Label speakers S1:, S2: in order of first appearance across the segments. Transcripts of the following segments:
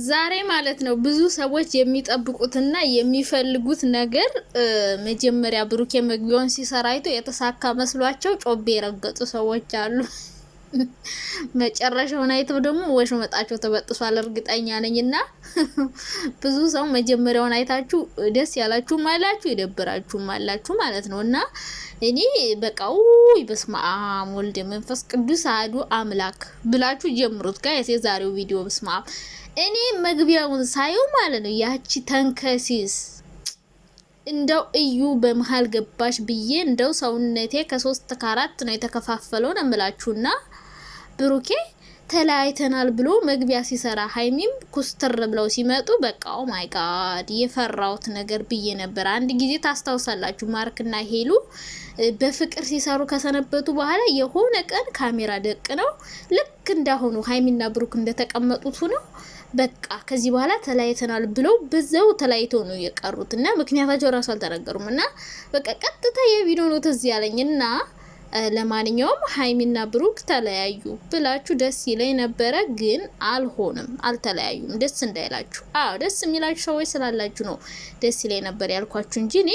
S1: ዛሬ ማለት ነው ብዙ ሰዎች የሚጠብቁትና የሚፈልጉት ነገር መጀመሪያ ብሩኬ መግቢያውን ሲሰራ አይቶ የተሳካ መስሏቸው ጮቤ የረገጡ ሰዎች አሉ። መጨረሻውን አይተው ደግሞ ወሽመጣቸው ተበጥሷል እርግጠኛ ነኝና ብዙ ሰው መጀመሪያውን አይታችሁ ደስ ያላችሁም አላችሁ ይደብራችሁም አላችሁ ማለት ነውና እኔ በቃው በስመ አብ ወልድ መንፈስ ቅዱስ አሐዱ አምላክ ብላችሁ ጀምሩት ጋይስ። የዛሬው ቪዲዮ በስመ አብ እኔ መግቢያውን ሳየው ማለት ነው ያቺ ተንከሲስ እንደው እዩ በመሃል ገባሽ ብዬ እንደው ሰውነቴ ከ3 ከ4 ነው የተከፋፈለው ነው የምላችሁና ብሩኬ ተለያይተናል ብሎ መግቢያ ሲሰራ ሃይሚም ኩስተር ብለው ሲመጡ በቃ ኦ ማይ ጋድ የፈራውት ነገር ብዬ ነበር። አንድ ጊዜ ታስታውሳላችሁ ማርክና ሄሉ በፍቅር ሲሰሩ ከሰነበቱ በኋላ የሆነ ቀን ካሜራ ደቅ ነው ልክ እንዳሆኑ ሃይሚና ብሩክ እንደተቀመጡት ሆነው በቃ ከዚህ በኋላ ተለያይተናል ብለው በዛው ተለያይተው ነው የቀሩትና ምክንያታቸው ራሱ አልተናገሩምና በቃ ቀጥታ የቪዲዮ ነው ትዝ ያለኝና ለማንኛውም ሃይሚና ብሩክ ተለያዩ ብላችሁ ደስ ይለኝ ነበረ፣ ግን አልሆነም፣ አልተለያዩም። ደስ እንዳይላችሁ ደስ የሚላችሁ ሰዎች ስላላችሁ ነው ደስ ይለኝ ነበር ያልኳችሁ እንጂ እኔ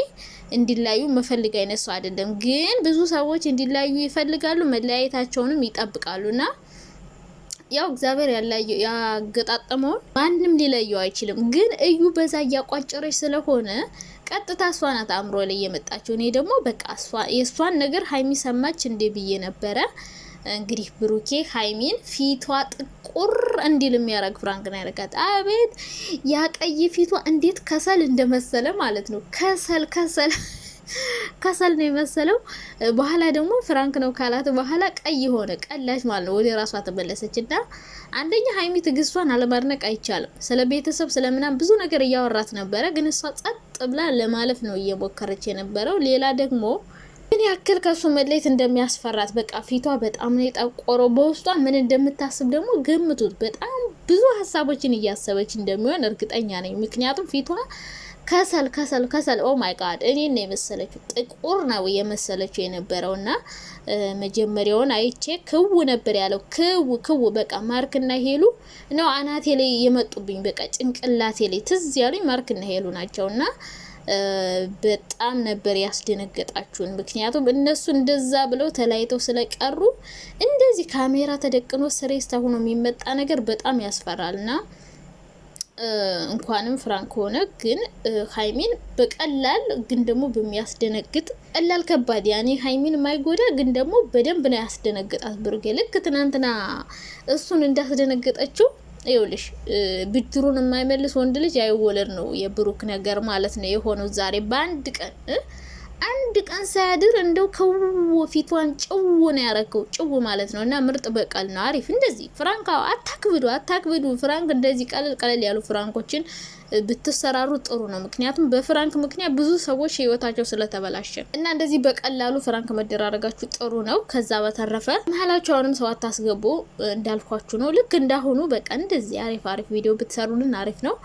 S1: እንዲለያዩ መፈልግ አይነት ሰው አይደለም። ግን ብዙ ሰዎች እንዲለያዩ ይፈልጋሉ፣ መለያየታቸውንም ይጠብቃሉና ያው እግዚአብሔር ያገጣጠመውን ማንም ሊለየው አይችልም። ግን እዩ በዛ ያቋጨረች ስለሆነ ቀጥታ እሷ ናት አእምሮ ላይ የመጣችው። እኔ ደግሞ በቃ የእሷን ነገር ሃይሚ ሰማች እንዴ ብዬ ነበረ። እንግዲህ ብሩኬ ሃይሚን ፊቷ ጥቁር እንዲል የሚያረግ ፍራንክ ነው ያረጋት። አቤት ያቀይ ፊቷ እንዴት ከሰል እንደመሰለ ማለት ነው። ከሰል ነው የመሰለው። በኋላ ደግሞ ፍራንክ ነው ካላት በኋላ ቀይ ሆነ ቀላች ማለት ነው። ወደ ራሷ ተመለሰችና አንደኛ ሃይሚ ትግስቷን አለማድነቅ አይቻልም። ስለ ቤተሰብ ስለምናም ብዙ ነገር እያወራት ነበረ፣ ግን እሷ ጸጥ ብላ ለማለፍ ነው እየሞከረች የነበረው። ሌላ ደግሞ ምን ያክል ከሱ መለየት እንደሚያስፈራት በቃ ፊቷ በጣም ነው የጠቆረው። በውስጧ ምን እንደምታስብ ደግሞ ገምቱት። በጣም ብዙ ሀሳቦችን እያሰበች እንደሚሆን እርግጠኛ ነኝ። ምክንያቱም ፊቷ ከሰል ኦ ማይ ጋድ እኔ ነው የመሰለችው፣ ጥቁር ነው የመሰለችው የነበረውና መጀመሪያውን አይቼ ክው ነበር ያለው። ክው በቃ ማርክና ሄሉ ነው አናቴ ላይ የመጡብኝ። በቃ ጭንቅላቴ ላይ ትዝ ያሉኝ ማርክና ሄሉ ናቸውና በጣም ነበር ያስደነገጣችሁን። ምክንያቱም እነሱ እንደዛ ብለው ተለያይተው ስለቀሩ እንደዚህ ካሜራ ተደቅኖ ስሬስ ተሆኖ የሚመጣ ነገር በጣም ያስፈራልና እንኳንም ፍራንክ ሆነ ግን ሃይሚን በቀላል ግን ደግሞ በሚያስደነግጥ ቀላል ከባድ ያኔ ሃይሚን ማይጎዳ ግን ደግሞ በደንብ ነው ያስደነግጣት ብሩክ። ልክ ትናንትና እሱን እንዳስደነገጠችው ይኸውልሽ ብድሩን የማይመልስ ወንድ ልጅ አይወለድ ነው የብሩክ ነገር ማለት ነው የሆነው። ዛሬ በአንድ ቀን ሳያድር እንደው ፊቷን ጭው ነው ያረከው፣ ጭው ማለት ነው። እና ምርጥ በቀል ነው። አሪፍ እንደዚህ ፍራንክ አታክብዱ። ፍራንክ እንደዚህ ቀለል ያሉ ፍራንኮችን ብትሰራሩ ጥሩ ነው። ምክንያቱም በፍራንክ ምክንያት ብዙ ሰዎች ህይወታቸው ስለተበላሸ እና እንደዚህ በቀላሉ ፍራንክ መደራረጋችሁ ጥሩ ነው። ከዛ በተረፈ መሀላችሁ አሁንም ሰው አታስገቡ እንዳልኳችሁ ነው። ልክ እንዳሁኑ በቃ እንደዚህ አሪፍ ቪዲዮ ብትሰሩልን አሪፍ ነው።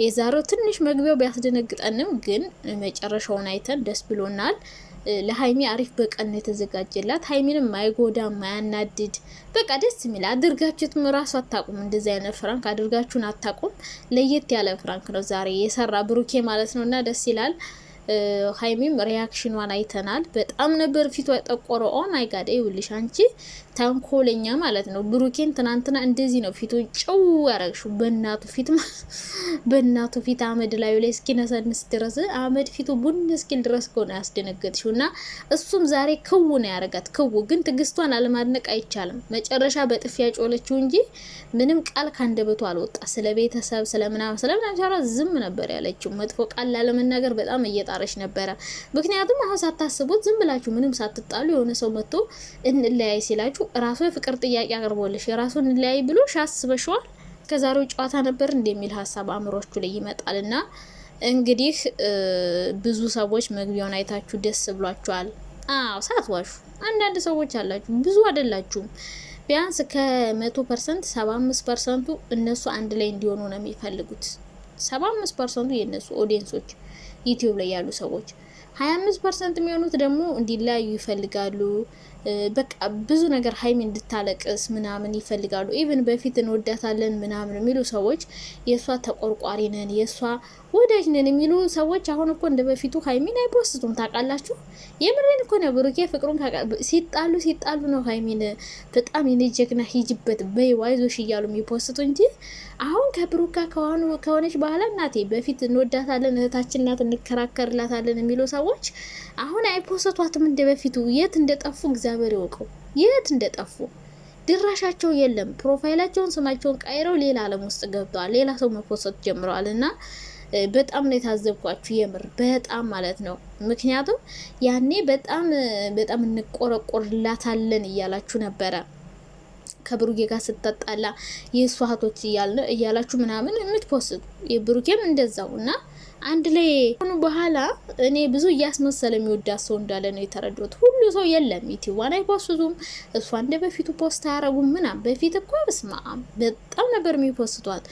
S1: የዛሬው ትንሽ መግቢያው ቢያስደነግጠንም ግን መጨረሻውን አይተን ደስ ብሎናል። ለሃይሚ አሪፍ በቀል ነው የተዘጋጀላት። ሃይሚንም ማይጎዳ ማያናድድ በቃ ደስ የሚል አድርጋችሁት ራሱ አታቁም። እንደዚህ አይነት ፍራንክ አድርጋችሁን አታቁም። ለየት ያለ ፍራንክ ነው ዛሬ የሰራ ብሩኬ ማለት ነውና ደስ ይላል። ሃይሚም ሪያክሽኗን አይተናል። በጣም ነበር ፊቷ የጠቆረው። ኦ ማይ ጋድ ይውልሽ አንቺ ተንኮለኛ ማለት ነው። ብሩኬን ትናንትና እንደዚህ ነው ፊቱን ጨው ያረግሽው በእናቱ ፊት አመድ ላዩ ላይ እስኪነሰንስ ድረስ አመድ ፊቱ ቡን እስኪል ድረስ ነው ያስደነገጥሽውና እሱም ዛሬ ክው ነው ያረጋት። ክው ግን ትግስቷን አለማድነቅ አይቻልም። መጨረሻ በጥፊያ ጮለችው እንጂ ምንም ቃል ካንደበቱ አልወጣ። ስለ ቤተሰብ ስለምናም ዝም ነበር ያለችው። መጥፎ ቃል ላለመናገር በጣም እየጣረች ነበረ። ምክንያቱም አሁን ሳታስቡት ዝም ብላችሁ ምንም ሳትጣሉ የሆነ ሰው መጥቶ እንለያይ ሲላችሁ ራሱ የፍቅር ጥያቄ አቅርቦልሽ የራሱን እንለያይ ብሎ ሻስበሽዋል። ከዛሬው ጨዋታ ነበር እንደሚል ሀሳብ አእምሮአችሁ ላይ ይመጣልና እንግዲህ ብዙ ሰዎች መግቢያውን አይታችሁ ደስ ብሏችኋል። ሳትዋሹ አንዳንድ ሰዎች አላችሁ፣ ብዙ አይደላችሁም። ቢያንስ ከ100% 75% እነሱ አንድ ላይ እንዲሆኑ ነው የሚፈልጉት። 75% የነሱ ኦዲየንሶች ዩቲዩብ ላይ ያሉ ሰዎች 25% የሚሆኑት ደግሞ እንዲለያዩ ይፈልጋሉ። በቃ ብዙ ነገር ሀይሚ እንድታለቅስ ምናምን ይፈልጋሉ። ኢቭን በፊት እንወዳታለን ምናምን የሚሉ ሰዎች የእሷ ተቆርቋሪ ነን የእሷ ወዳጅ ነን የሚሉ ሰዎች አሁን እኮ እንደ በፊቱ ሀይሚን አይፖስቱም። ታውቃላችሁ? የምሬን እኮ ነው። ብሩኬ ፍቅሩን ሲጣሉ ነው ሀይሚን በጣም የኔ ጀግና ሂጅበት በይው አይዞሽ እያሉ የሚፖስቱ እንጂ አሁን ከብሩካ ከሆነች በኋላ እናቴ በፊት እንወዳታለን እህታችን ናት እንከራከርላታለን የሚሉ ሰዎች አሁን አይፖስቷትም እንደ በፊቱ። የት እንደጠፉ እግዚአብሔር ይወቀው፣ የት እንደጠፉ ድራሻቸው የለም። ፕሮፋይላቸውን ስማቸውን ቀይረው ሌላ ዓለም ውስጥ ገብተዋል። ሌላ ሰው መፖሰት ጀምረዋል። እና በጣም ነው የታዘብኳችሁ የምር በጣም ማለት ነው። ምክንያቱም ያኔ በጣም እንቆረቆርላታለን እያላችሁ ነበረ ከብሩኬ ጋር ስትጣላ የእሷ እህቶች እያላችሁ ምናምን የምትፖስቱ የብሩኬም እንደዛው እና አንድ ላይ ሆኑ በኋላ እኔ ብዙ እያስመሰለ የሚወዳት ሰው እንዳለ ነው የተረዳሁት። ሁሉ ሰው የለም ዩቲዩብዋን አይፖስቱም፣ እሷ እንደ በፊቱ ፖስት አያረጉም ምናምን። በፊት እኮ በስማም በጣም ነበር የሚፖስቷት፣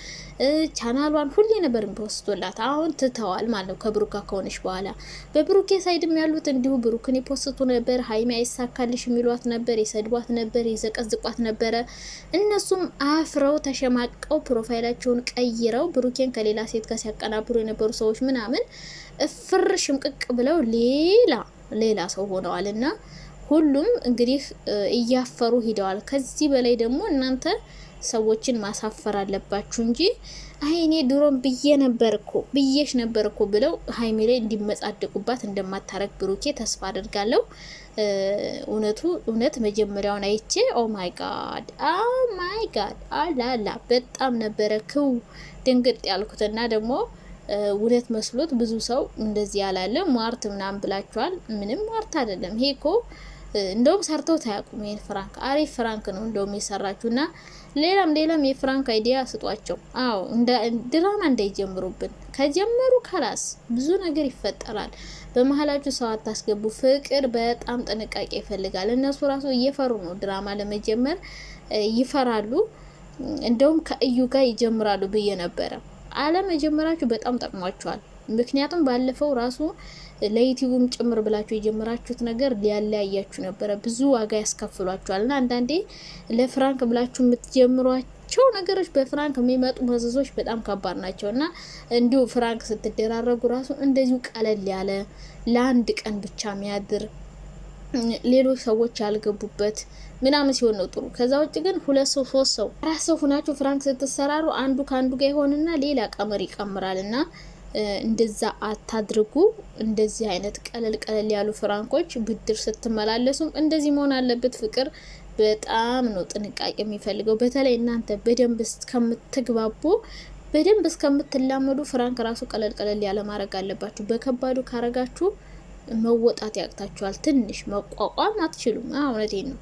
S1: ቻናሏን ሁሌ ነበር የሚፖስቱላት። አሁን ትተዋል ማለት ነው ከብሩካ ከሆነች በኋላ። በብሩኬ ሳይድም ያሉት እንዲሁ ብሩክን ይፖስቱ ነበር። ሀይሚ አይሳካልሽ የሚሏት ነበር፣ የሰድቧት ነበር፣ የዘቀዝቋት ነበረ። እነሱም አፍረው ተሸማቀው ፕሮፋይላቸውን ቀይረው ብሩኬን ከሌላ ሴት ጋር ሲያቀናብሩ የነበሩ ሰዎች ምናምን እፍር ሽምቅቅ ብለው ሌላ ሰው ሆነዋል። እና ሁሉም እንግዲህ እያፈሩ ሂደዋል። ከዚህ በላይ ደግሞ እናንተ ሰዎችን ማሳፈር አለባችሁ እንጂ አይ እኔ ድሮም ብዬሽ ነበርኩ ብለው ሀይሚ ላይ እንዲመጻደቁባት እንደማታረግ ብሩኬ ተስፋ አድርጋለሁ። እውነት መጀመሪያውን አይቼ ኦ ማይ ጋድ አላላ በጣም ነበረ ክው ድንግጥ ያልኩትና ደግሞ እውነት መስሎት ብዙ ሰው እንደዚህ ያላለ ሟርት ምናምን ብላችኋል። ምንም ሟርት አይደለም። ይሄ እኮ እንደውም ሰርተው ታያቁም። ይሄን ፍራንክ አሪፍ ፍራንክ ነው እንደውም የሰራችሁና ሌላም የፍራንክ አይዲያ ስጧቸው። አዎ ድራማ እንዳይጀምሩብን። ከጀመሩ ከላስ ብዙ ነገር ይፈጠራል። በመሀላችሁ ሰው አታስገቡ። ፍቅር በጣም ጥንቃቄ ይፈልጋል። እነሱ ራሱ እየፈሩ ነው ድራማ ለመጀመር ይፈራሉ። እንደውም ከእዩ ጋር ይጀምራሉ ብዬ ነበረ። አለመጀመራችሁ በጣም ጠቅሟቸዋል። ምክንያቱም ባለፈው ራሱ ለዩቲዩብም ጭምር ብላችሁ የጀመራችሁት ነገር ሊያለያያችሁ ነበረ፣ ብዙ ዋጋ ያስከፍሏችኋል። እና አንዳንዴ ለፍራንክ ብላችሁ የምትጀምሯቸው ነገሮች በፍራንክ የሚመጡ መዘዞች በጣም ከባድ ናቸው። እና እንዲሁ ፍራንክ ስትደራረጉ ራሱ እንደዚሁ ቀለል ያለ ለአንድ ቀን ብቻ የሚያድር ሌሎች ሰዎች ያልገቡበት ምናምን ሲሆን ነው ጥሩ። ከዛ ውጭ ግን 2 ሰው 3 ሰው 4 ሰው ሆናችሁ ፍራንክ ስትሰራሩ አንዱ ከአንዱ ጋር ይሆንና ሌላ ቀመር ይቀምራልና እንደዛ አታድርጉ። እንደዚህ አይነት ቀለል ያሉ ፍራንኮች ብድር ስትመላለሱም እንደዚህ መሆን አለበት። ፍቅር በጣም ነው ጥንቃቄ የሚፈልገው። በተለይ እናንተ በደንብ እስከምትግባቡ በደንብ እስከምትላመዱ ፍራንክ ራሱ ቀለል ያለ ማድረግ አለባችሁ። በከባዱ ካረጋችሁ መወጣት ያቅታችኋል። ትንሽ መቋቋም አትችሉም። እውነቴን ነው።